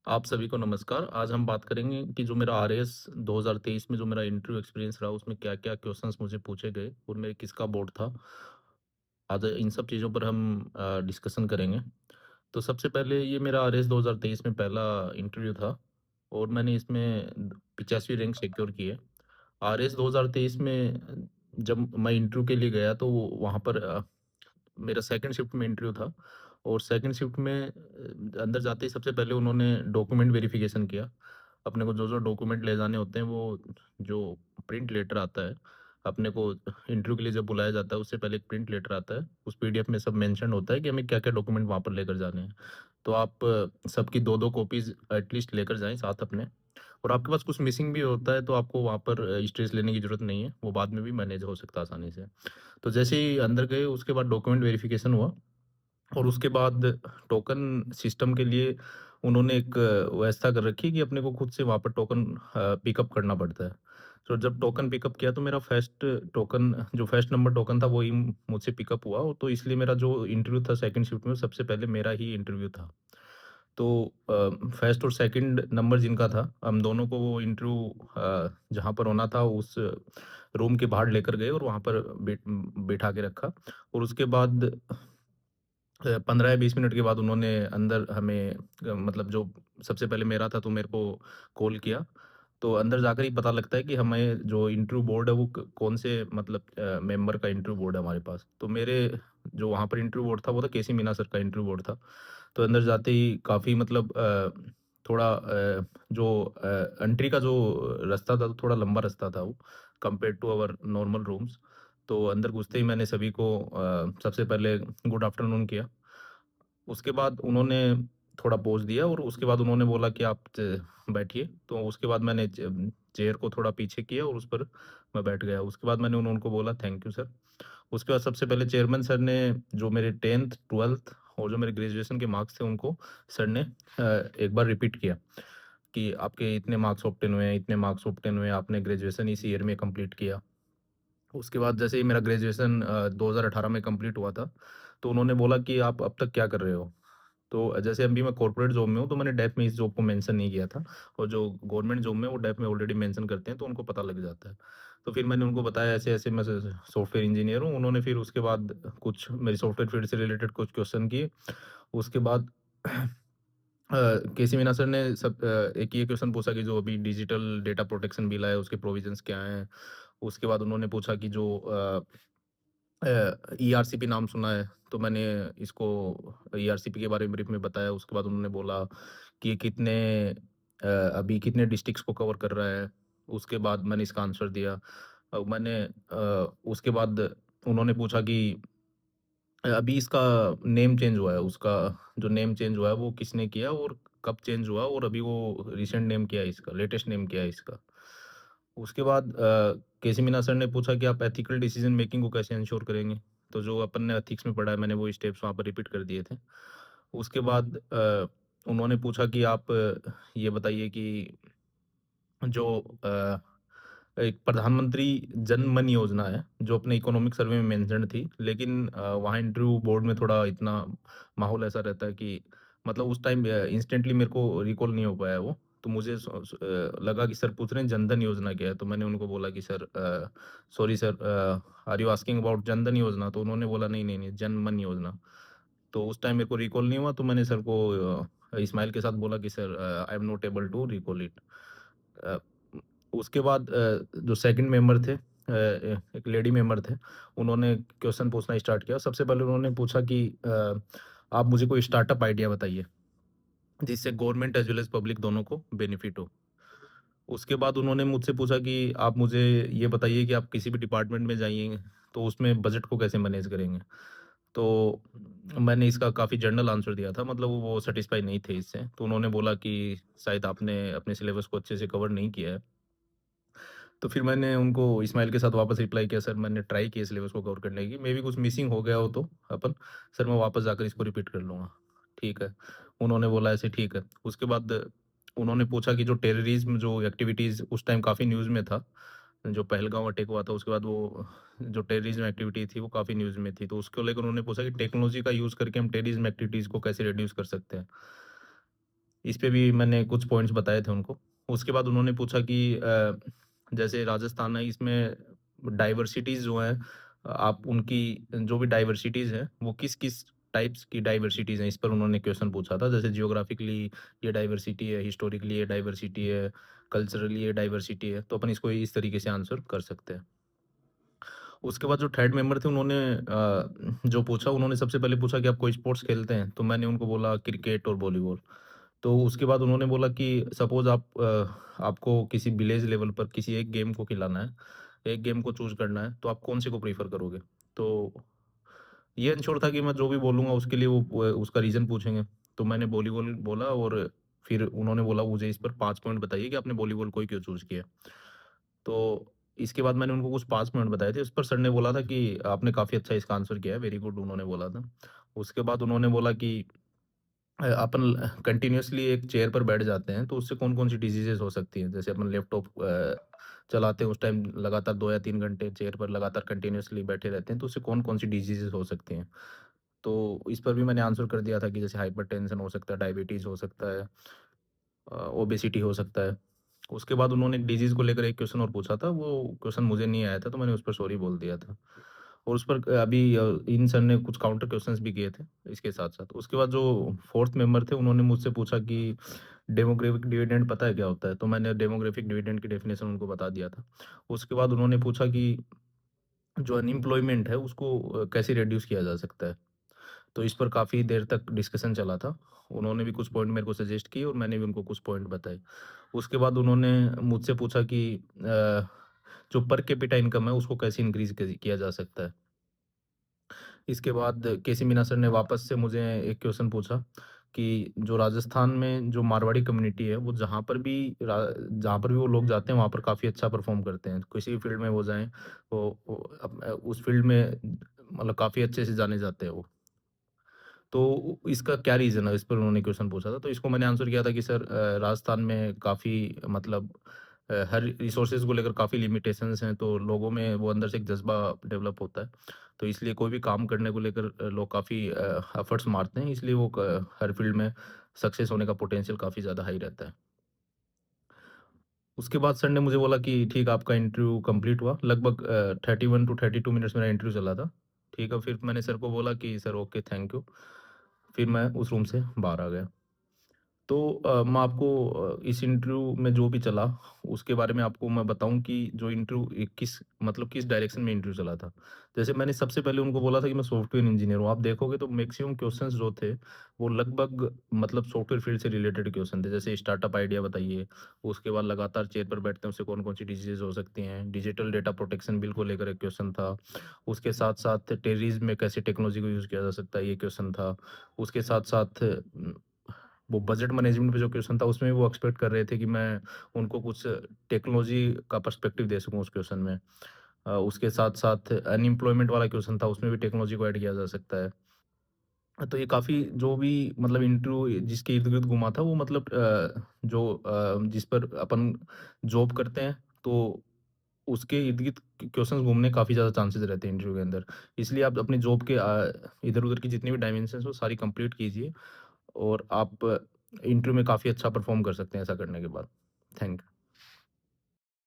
आप सभी को नमस्कार। आज हम बात करेंगे कि जो मेरा आरएएस 2023 में जो मेरा इंटरव्यू एक्सपीरियंस रहा, उसमें क्या-क्या क्वेश्चंस मुझे पूछे गए और मेरे किसका बोर्ड था। आज इन सब चीज़ों पर हम डिस्कशन करेंगे। तो सबसे पहले ये मेरा आरएएस 2023 में पहला इंटरव्यू था और मैंने इसमें 85वीं रैंक सिक्योर की है। आरएएस 2023 में जब मैं इंटरव्यू के लिए गया तो वहाँ पर मेरा सेकंड शिफ्ट में इंटरव्यू था और सेकंड शिफ्ट में अंदर जाते ही सबसे पहले उन्होंने डॉक्यूमेंट वेरिफिकेशन किया। अपने को जो-जो डॉक्यूमेंट ले जाने होते हैं वो जो प्रिंट लेटर आता है, अपने को इंटरव्यू के लिए जब बुलाया जाता है उससे पहले एक प्रिंट लेटर आता है। उस पीडीएफ में सब मेंशन होता है कि हमें क्या-क्या डॉक्यूमेंट वहाँ पर लेकर जाने हैं। तो आप सबकी 2-2 कॉपीज़ एटलीस्ट लेकर जाएँ साथ अपने और आपके पास कुछ मिसिंग भी होता है तो आपको वहाँ पर स्ट्रेस लेने की ज़रूरत नहीं है, वो बाद में भी मैनेज हो सकता है आसानी से। तो जैसे ही अंदर गए उसके बाद डॉक्यूमेंट वेरिफिकेशन हुआ और उसके बाद टोकन सिस्टम के लिए उन्होंने एक व्यवस्था कर रखी है कि अपने को खुद से वहाँ पर टोकन पिकअप करना पड़ता है। तो जब टोकन पिकअप किया तो मेरा फर्स्ट टोकन जो फर्स्ट नंबर टोकन था वही मुझसे पिकअप हुआ और तो इसलिए मेरा जो इंटरव्यू था सेकंड शिफ्ट में सबसे पहले मेरा ही इंटरव्यू था। तो फर्स्ट और सेकंड नंबर जिनका था, हम दोनों को वो इंटरव्यू जहाँ पर होना था उस रूम के बाहर लेकर गए और वहाँ पर बिठा के रखा और उसके बाद 15 या 20 मिनट के बाद उन्होंने अंदर हमें मतलब जो सबसे पहले मेरा था तो मेरे को कॉल किया। तो अंदर जाकर ही पता लगता है कि हमें जो इंटरव्यू बोर्ड है वो कौन से मतलब मेंबर का इंटरव्यू बोर्ड है हमारे पास। तो मेरे जो वहाँ पर इंटरव्यू बोर्ड था वो था केसी मीना सर का इंटरव्यू बोर्ड था। तो अंदर जाते ही काफ़ी मतलब थोड़ा जो एंट्री का जो रास्ता था तो थोड़ा लंबा रास्ता था वो compare to our normal rooms. तो अंदर घुसते ही मैंने सभी को सबसे पहले गुड आफ्टरनून किया। उसके बाद उन्होंने थोड़ा पोज़ दिया और उसके बाद उन्होंने बोला कि आप बैठिए। तो उसके बाद मैंने चेयर को थोड़ा पीछे किया और उस पर मैं बैठ गया। उसके बाद मैंने उनको बोला थैंक यू सर। उसके बाद सबसे पहले चेयरमैन सर ने जो मेरे 10th 12th और जो मेरे ग्रेजुएशन के मार्क्स थे उनको सर ने एक बार रिपीट किया कि आपके इतने मार्क्स ऑब्टेन हुए हैं, इतने मार्क्स ऑब्टेन हुए हैं, आपने ग्रेजुएशन इस ईयर में कंप्लीट किया। उसके बाद जैसे ही मेरा ग्रेजुएशन 2018 में कंप्लीट हुआ था, तो उन्होंने बोला कि आप अब तक क्या कर रहे हो? तो जैसे अभी मैं कॉर्पोरेट जॉब में हूँ, तो मैंने डेफ में इस जॉब को मेंशन नहीं किया था और जो गवर्नमेंट जॉब में वो डेफ में ऑलरेडी मेंशन करते हैं, तो उनको पता लग जाता है। तो फिर मैंने उनको बताया ऐसे-ऐसे मैं सॉफ्टवेयर इंजीनियर हूँ। उन्होंने फिर उसके बाद कुछ मेरी सॉफ्टवेयर फील्ड से रिलेटेड कुछ क्वेश्चन किए। उसके बाद केसी मीना सर ने एक ये क्वेश्चन पूछा कि जो अभी डिजिटल डेटा प्रोटेक्शन बिल आया है, उसके प्रोविजंस क्या हैं? उसके बाद उन्होंने पूछा कि जो ईआरसीपी नाम सुना है, तो मैंने इसको ईआरसीपी के बारे में ब्रीफ में बताया। उसके बाद उन्होंने बोला कि ये अभी कितने डिस्ट्रिक्ट्स को कवर कर रहा है। उसके बाद मैंने इसका आंसर दिया। उसके बाद उन्होंने पूछा कि अभी इसका नेम चेंज हुआ है, उसका जो नेम चेंज हुआ है वो किसने किया और कब चेंज हुआ और अभी वो रिसेंट नेम क्या है इसका, लेटेस्ट नेम क्या है इसका। उसके बाद केसी मीना सर ने पूछा कि आप एथिकल डिसीजन मेकिंग को कैसे इंश्योर करेंगे? तो जो अपन ने एथिक्स में पढ़ा है मैंने वो स्टेप्स वहाँ पर रिपीट कर दिए थे। उसके बाद उन्होंने पूछा कि आप ये बताइए कि जो एक प्रधानमंत्री जन मन योजना है, जो अपने इकोनॉमिक सर्वे में मेंशन्ड थी, लेकिन वहाँ इंटरव्यू बोर्ड में थोड़ा इतना माहौल ऐसा रहता है कि मतलब उस टाइम इंस्टेंटली मेरे को रिकॉल नहीं हो पाया वो। तो मुझे लगा कि सर पूछ रहे हैं जनधन योजना क्या है? तो मैंने उनको बोला कि sir sorry sir are you asking about Jandhan Yojana? तो उन्होंने बोला नहीं, नहीं, नहीं जन मन योजना। तो उस टाइम मेरे को रिकॉल नहीं हुआ तो मैंने सर को स्माइल के साथ बोला कि sir I am not able to recall it. Uh, उसके बाद जो सेकंड मेंबर थे एक लेडी मेंबर थे, उन्होंने क्वेश्चन पूछना स्टार्ट किया। सबसे पहले उन्होंने पूछा कि आप मुझे कोई स्टार्टअप आइडिया बताइए, जिससे government as well as public दोनों को बेनिफिट हो। उसके बाद उन्होंने मुझसे पूछा कि आप मुझे ये बताइए कि आप किसी भी डिपार्टमेंट में जाइए, तो उसमें बजट को कैसे मैनेज करेंगे? तो मैंने इसका काफ़ी जनरल आंसर दिया था, मतलब वो सैटिस्फाई नहीं थे इससे। तो उन्होंने बोला कि शायद आपने अपने सिलेबस को अच्छे से कवर नहीं किया है। तो फिर मैंने उनको इस्माइल के साथ वापस रिप्लाई किया, सर मैंने ट्राई किया सिलेबस को कवर करने की, मेबी कुछ मिसिंग हो गया हो तो अपन सर मैं वापस जाकर इसको रिपीट कर लूँगा। ठीक है। उन्होंने बोला ऐसे ठीक है। उसके बाद उन्होंने पूछा कि जो टेररिज़्म जो एक्टिविटीज़ उस टाइम काफ़ी न्यूज़ में था, जो पहलगाँव अटैक हुआ था उसके बाद वो जो टेररिज़्म एक्टिविटी थी वो काफ़ी न्यूज़ में थी। तो उसको लेकर उन्होंने पूछा कि टेक्नोलॉजी का यूज़ करके हम टेररिज़्म एक्टिविटीज़ को कैसे रिड्यूस कर सकते हैं? इस पे भी मैंने कुछ पॉइंट्स बताए थे उनको। उसके बाद उन्होंने पूछा कि जैसे राजस्थान है इसमें डाइवर्सिटीज़ जो हैं आप उनकी जो भी डाइवर्सिटीज़ हैं, वो किस-किस टाइप्स की डाइवर्सिटीज़ हैं, इस पर उन्होंने क्वेश्चन पूछा था। जैसे जियोग्राफिकली ये डाइवर्सिटी है, हिस्टोरिकली ये डाइवर्सिटी है, कल्चरली ये डाइवर्सिटी है, तो अपन इसको इस तरीके से आंसर कर सकते हैं। उसके बाद जो थर्ड मेंबर थे उन्होंने जो पूछा उन्होंने सबसे पहले पूछा कि आप कोई स्पोर्ट्स खेलते हैं? तो मैंने उनको बोला क्रिकेट और वॉलीबॉल। तो उसके बाद उन्होंने बोला कि सपोज़ आपको किसी विलेज लेवल पर किसी एक गेम को खिलाना है, एक गेम को चूज़ करना है, तो आप कौन-से को प्रेफ़र करोगे? तो ये एंश्योर था कि मैं जो भी बोलूँगा उसके लिए वो उसका रीज़न पूछेंगे। तो मैंने वॉलीबॉल बोला और फिर उन्होंने बोला मुझे इस पर 5 पॉइंट बताइए कि आपने वॉलीबॉल को ही क्यों चूज़ किया? तो इसके बाद मैंने उनको कुछ 5 पॉइंट बताए थे, उस पर सर ने बोला था कि आपने काफ़ी अच्छा इसका आंसर किया है, वेरी गुड उन्होंने बोला था। उसके बाद उन्होंने बोला कि अपन कंटिन्यूअसली एक चेयर पर बैठ जाते हैं, तो उससे कौन-कौन सी डिजीज़ेज़ हो सकती हैं? जैसे अपन लैपटॉप चलाते हैं, उस टाइम लगातार 2 या 3 घंटे चेयर पर लगातार कंटिन्यूअसली बैठे रहते हैं, तो उससे कौन-कौन सी डिजीज़ेज़ हो सकती हैं? तो इस पर भी मैंने आंसर कर दिया था कि जैसे हाइपरटेंशन हो सकता है, डायबिटीज़ हो सकता है, ओबेसिटी हो सकता है। उसके बाद उन्होंने एक डिजीज़ को लेकर एक क्वेश्चन और पूछा था, वो क्वेश्चन मुझे नहीं आया था, तो मैंने उस पर सॉरी बोल दिया था। और उस पर इन सर ने कुछ काउंटर क्वेश्चंस भी किए थे, इसके साथ-साथ। उसके बाद जो 4th मेंबर थे, उन्होंने मुझसे पूछा कि डेमोग्राफिक डिविडेंड पता है क्या होता है? तो मैंने डेमोग्राफिक डिविडेंड की डेफिनिशन उनको बता दिया था। उसके बाद उन्होंने पूछा कि जो अनएम्प्लॉयमेंट है, उसको कैसे रिड्यूस किया जा सकता है? तो इस पर काफ़ी देर तक डिस्कशन चला था। उन्होंने भी कुछ पॉइंट मेरे को सजेस्ट किए और मैंने भी उनको कुछ पॉइंट बताए। उसके बाद उन्होंने मुझसे पूछा कि जो पर कैपिटा इनकम है उसको कैसे इंक्रीज़ किया जा सकता है। इसके बाद केसी मीना सर ने वापस से मुझे एक क्वेश्चन पूछा कि जो राजस्थान में जो मारवाड़ी कम्युनिटी है वो जहाँ पर भी वो लोग जाते हैं वहाँ पर काफ़ी अच्छा परफ़ॉर्म करते हैं। किसी भी फ़ील्ड में वो जाएँ वो उस फ़ील्ड में मतलब काफ़ी अच्छे से जाने जाते हैं वो। तो इसका क्या रीज़न है? इस पर उन्होंने क्वेश्चन पूछा था, तो इसको मैंने आंसर किया था कि सर राजस्थान में काफ़ी मतलब हर रिसोर्सेज़ को लेकर काफ़ी लिमिटेशंस हैं, तो लोगों में वो अंदर से एक जज़्बा डेवलप होता है। तो इसलिए कोई भी काम करने को लेकर लोग काफ़ी एफर्ट्स मारते हैं, इसलिए वो क हर फ़ील्ड में सक्सेस होने का पोटेंशियल काफ़ी ज़्यादा हाई रहता है। उसके बाद सर ने मुझे बोला कि ठीक है, आपका इंटरव्यू कंप्लीट हुआ। लगभग 31 टू 32 मिनट्स मेरा इंटरव्यू चला था। ठीक है, फिर मैंने सर को बोला कि सर ओके, थैंक यू। फिर मैं उस रूम से बाहर आ गया। तो मैं आपको इस इंटरव्यू में जो भी चला, उसके बारे में आपको मैं बताऊँ कि जो इंटरव्यू किस डायरेक्शन में इंटरव्यू चला था। जैसे मैंने सबसे पहले उनको बोला था कि मैं सॉफ्टवेयर इंजीनियर हूँ। आप देखोगे तो मैक्सिमम क्वेश्चंस जो थे, वो लगभग मतलब सॉफ्टवेयर फील्ड से रिलेटेड क्वेश्चन थे। जैसे स्टार्टअप आइडिया बताइए, उसके बाद लगातार चेयर पर बैठते हैं, उससे कौन-कौन सी डिसीज़ेज़ हो सकती हैं। डिजिटल डेटा प्रोटेक्शन बिल को लेकर एक क्वेश्चन था। उसके साथ-साथ टेररिज़्म में कैसे टेक्नोलॉजी को यूज़ किया जा सकता है, ये क्वेश्चन था। उसके साथ-साथ वो बजट मैनेजमेंट पे जो क्वेश्चन था उसमें वो एक्सपेक्ट कर रहे थे कि मैं उनको कुछ टेक्नोलॉजी का पर्सपेक्टिव दे सकूँ उस क्वेश्चन में। उसके साथ-साथ अनएम्प्लॉयमेंट वाला क्वेश्चन था उसमें भी टेक्नोलॉजी को ऐड किया जा सकता है। तो ये काफ़ी जो भी मतलब इंटरव्यू जिसके इर्द-गिर्द घुमा था वो मतलब जिस पर अपन जॉब करते हैं तो उसके इर्द-गिर्द क्वेश्चंस घूमने काफ़ी ज़्यादा चांसेस रहते हैं इंटरव्यू के अंदर। इसलिए आप अपनी जॉब के इधर-उधर की जितनी भी डायमेंशंस हो सारी कंप्लीट कीजिए और आप इंटरव्यू में काफ़ी अच्छा परफ़ॉर्म कर सकते हैं ऐसा करने के बाद। Thank you.